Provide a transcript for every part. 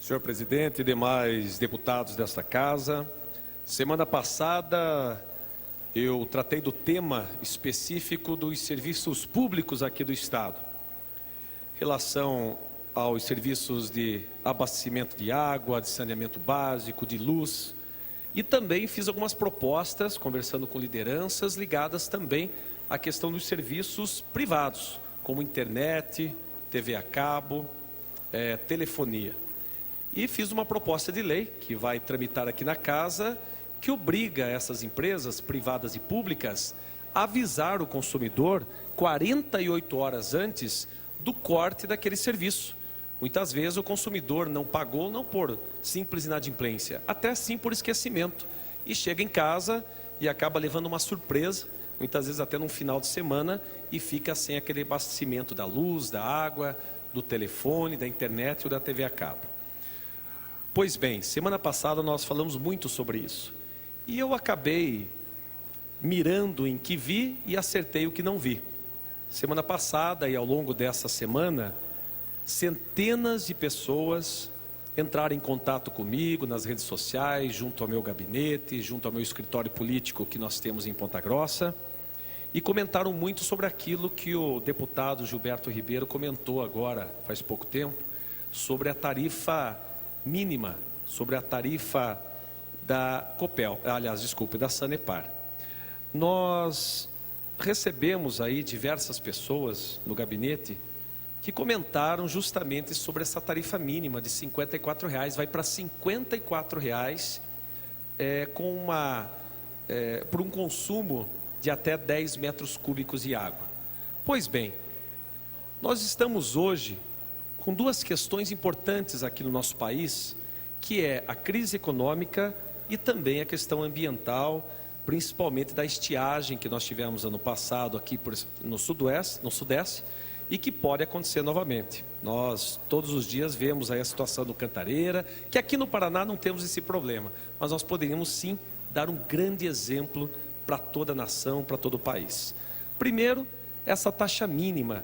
Senhor presidente e demais deputados desta casa, semana passada eu tratei do tema específico dos serviços públicos aqui do Estado, em relação aos serviços de abastecimento de água, de saneamento básico, de luz, e também fiz algumas propostas, conversando com lideranças, ligadas também à questão dos serviços privados, como internet, TV a cabo, telefonia. E fiz uma proposta de lei, que vai tramitar aqui na casa, que obriga essas empresas privadas e públicas a avisar o consumidor 48 horas antes do corte daquele serviço. Muitas vezes o consumidor não pagou, não por simples inadimplência, até sim por esquecimento. E chega em casa e acaba levando uma surpresa, muitas vezes até no final de semana, e fica sem aquele abastecimento da luz, da água, do telefone, da internet ou da TV a cabo. Pois bem, semana passada nós falamos muito sobre isso. E eu acabei mirando em que vi e acertei o que não vi. Semana passada e ao longo dessa semana, centenas de pessoas entraram em contato comigo nas redes sociais, junto ao meu gabinete, junto ao meu escritório político que nós temos em Ponta Grossa, e comentaram muito sobre aquilo que o deputado Gilberto Ribeiro comentou agora, faz pouco tempo, sobre a tarifa mínima, sobre a tarifa da Copel, da Sanepar. Nós recebemos aí diversas pessoas no gabinete que comentaram justamente sobre essa tarifa mínima de R$ 54,00, vai para R$ 54,00 por um consumo de até 10 metros cúbicos de água. Pois bem, nós estamos hoje com duas questões importantes aqui no nosso país, que é a crise econômica e também a questão ambiental, principalmente da estiagem que nós tivemos ano passado aqui no Sudeste, e que pode acontecer novamente. Nós todos os dias vemos aí a situação do Cantareira, que aqui no Paraná não temos esse problema, mas nós poderíamos sim dar um grande exemplo para toda a nação, para todo o país. Primeiro, essa taxa mínima.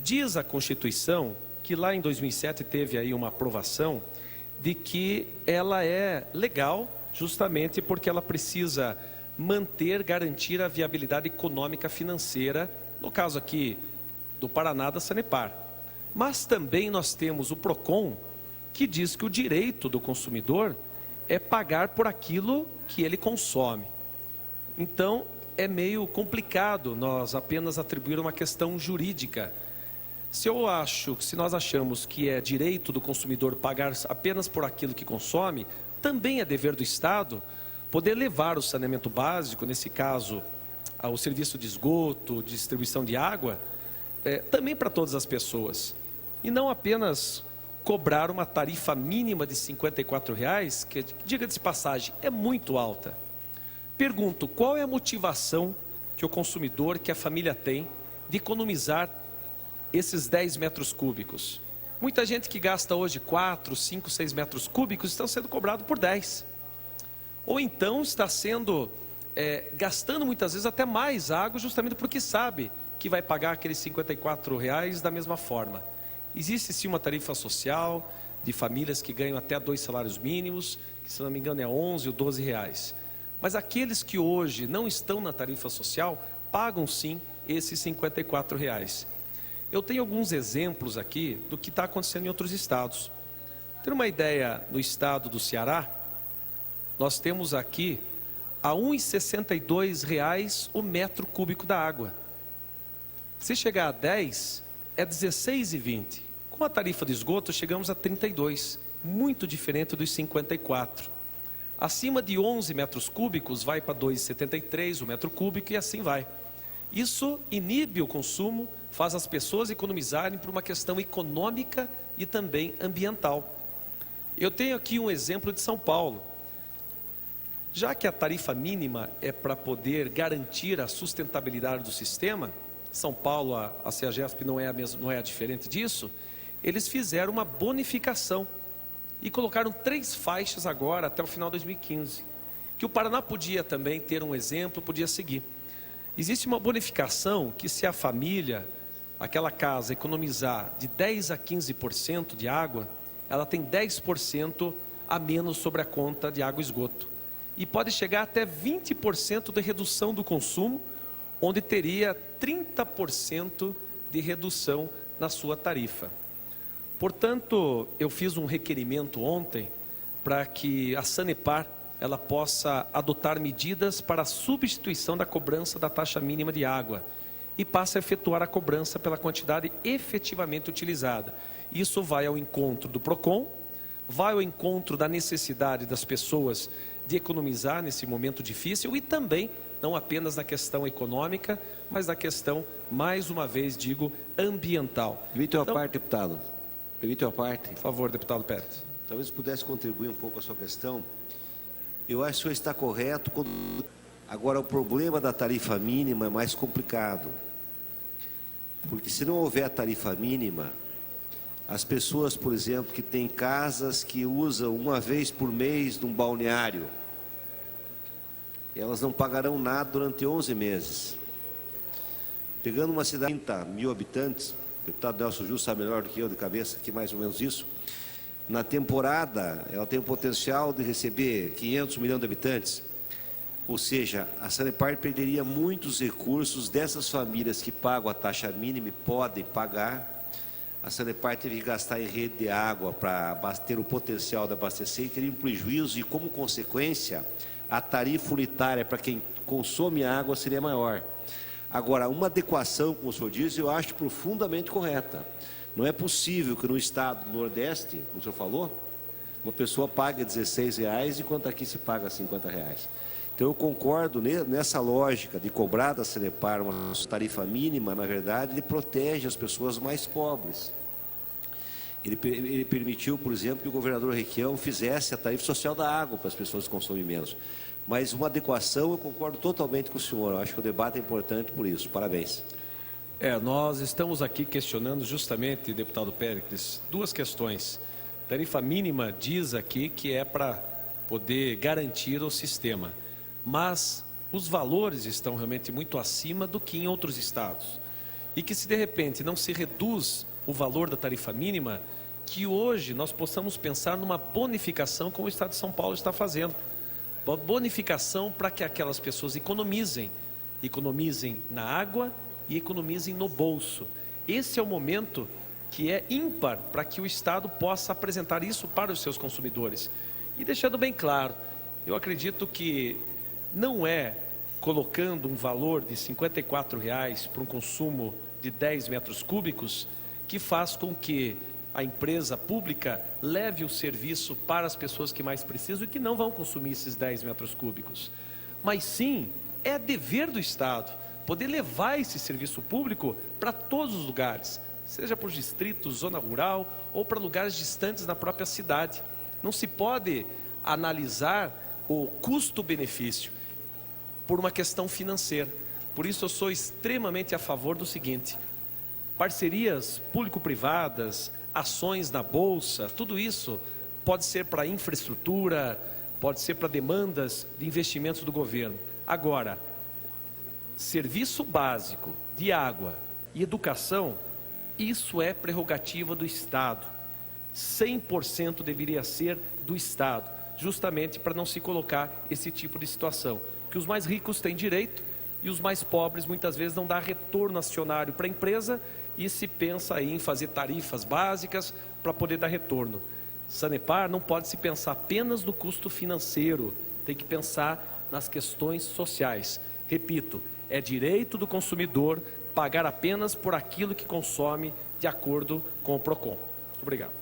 Diz a Constituição que lá em 2007 teve aí uma aprovação de que ela é legal justamente porque ela precisa garantir a viabilidade econômica financeira, no caso aqui do Paraná, da Sanepar. Mas também nós temos o PROCON, que diz que o direito do consumidor é pagar por aquilo que ele consome. Então, é meio complicado nós apenas atribuir uma questão jurídica. Se nós achamos que é direito do consumidor pagar apenas por aquilo que consome, também é dever do Estado poder levar o saneamento básico, nesse caso, o serviço de esgoto, distribuição de água, também para todas as pessoas. E não apenas cobrar uma tarifa mínima de R$ 54,00, que, diga-se de passagem, é muito alta. Pergunto, qual é a motivação que o consumidor, que a família tem, de economizar esses 10 metros cúbicos? Muita gente que gasta hoje 4, 5, 6 metros cúbicos estão sendo cobrado por 10. Ou então está gastando muitas vezes até mais água, justamente porque sabe que vai pagar aqueles R$ 54,00 da mesma forma. Existe sim uma tarifa social de famílias que ganham até 2 salários mínimos, que se não me engano é 11 ou 12 reais. Mas aqueles que hoje não estão na tarifa social, pagam sim esses R$ 54,00. Eu tenho alguns exemplos aqui do que está acontecendo em outros estados. Ter uma ideia, no estado do Ceará, nós temos aqui a R$ 1,62 o metro cúbico da água. Se chegar a 10, é R$ 16,20. Com a tarifa de esgoto, chegamos a 32, muito diferente dos 54. Acima de 11 metros cúbicos, vai para 2,73 o metro cúbico e assim vai. Isso inibe o consumo, faz as pessoas economizarem por uma questão econômica e também ambiental. Eu tenho aqui um exemplo de São Paulo. Já que a tarifa mínima é para poder garantir a sustentabilidade do sistema, São Paulo, a CEAGESP não é diferente disso, eles fizeram uma bonificação e colocaram 3 faixas agora até o final de 2015, que o Paraná podia também ter um exemplo, podia seguir. Existe uma bonificação que, se a família, aquela casa, economizar de 10% a 15% de água, ela tem 10% a menos sobre a conta de água e esgoto. E pode chegar até 20% de redução do consumo, onde teria 30% de redução na sua tarifa. Portanto, eu fiz um requerimento ontem para que a Sanepar ela possa adotar medidas para a substituição da cobrança da taxa mínima de água e passe a efetuar a cobrança pela quantidade efetivamente utilizada. Isso vai ao encontro do PROCON, vai ao encontro da necessidade das pessoas de economizar nesse momento difícil e também, não apenas na questão econômica, mas na questão, mais uma vez digo, ambiental. Permite uma parte, deputado. Permite uma parte. Por favor, deputado Pérez. Talvez pudesse contribuir um pouco com a sua questão. Eu acho que o senhor está correto. Agora, o problema da tarifa mínima é mais complicado. Porque se não houver a tarifa mínima, as pessoas, por exemplo, que têm casas que usam uma vez por mês num balneário, elas não pagarão nada durante 11 meses. Pegando uma cidade de 30 mil habitantes, o deputado Nelson Justo sabe melhor do que eu de cabeça, que mais ou menos isso, na temporada ela tem o potencial de receber 500 milhões de habitantes, ou seja, a Sanepar perderia muitos recursos dessas famílias que pagam a taxa mínima e podem pagar. A Sanepar teve que gastar em rede de água para ter o potencial de abastecer e teria um prejuízo e, como consequência, a tarifa unitária para quem consome água seria maior. Agora, uma adequação, como o senhor diz, eu acho profundamente correta. Não é possível que no estado do Nordeste, como o senhor falou, uma pessoa pague R$16, enquanto aqui se paga R$50. Então, eu concordo nessa lógica de cobrar da Sanepar uma tarifa mínima. Na verdade, ele protege as pessoas mais pobres. Ele permitiu, por exemplo, que o governador Requião fizesse a tarifa social da água para as pessoas que consomem menos. Mas uma adequação, eu concordo totalmente com o senhor. Eu acho que o debate é importante por isso. Parabéns. Nós estamos aqui questionando justamente, deputado Péricles, duas questões. Tarifa mínima diz aqui que é para poder garantir o sistema, mas os valores estão realmente muito acima do que em outros estados. E que se de repente não se reduz o valor da tarifa mínima, que hoje nós possamos pensar numa bonificação como o estado de São Paulo está fazendo. Uma bonificação para que aquelas pessoas economizem na água e economizem no bolso. Esse é o momento que é ímpar para que o Estado possa apresentar isso para os seus consumidores. E deixando bem claro, eu acredito que não é colocando um valor de R$ 54,00 para um consumo de 10 metros cúbicos que faz com que a empresa pública leve o serviço para as pessoas que mais precisam e que não vão consumir esses 10 metros cúbicos. Mas sim, é dever do Estado poder levar esse serviço público para todos os lugares, seja para os distritos, zona rural ou para lugares distantes na própria cidade. Não se pode analisar o custo-benefício por uma questão financeira. Por isso eu sou extremamente a favor do seguinte: parcerias público-privadas, ações na Bolsa, tudo isso pode ser para infraestrutura, pode ser para demandas de investimentos do governo. Agora, serviço básico de água e educação, isso é prerrogativa do Estado. 100% deveria ser do Estado, justamente para não se colocar esse tipo de situação, que os mais ricos têm direito e os mais pobres muitas vezes não dá retorno acionário para a empresa e se pensa aí em fazer tarifas básicas para poder dar retorno. Sanepar não pode se pensar apenas no custo financeiro, tem que pensar nas questões sociais. Repito, é direito do consumidor pagar apenas por aquilo que consome de acordo com o PROCON. Obrigado.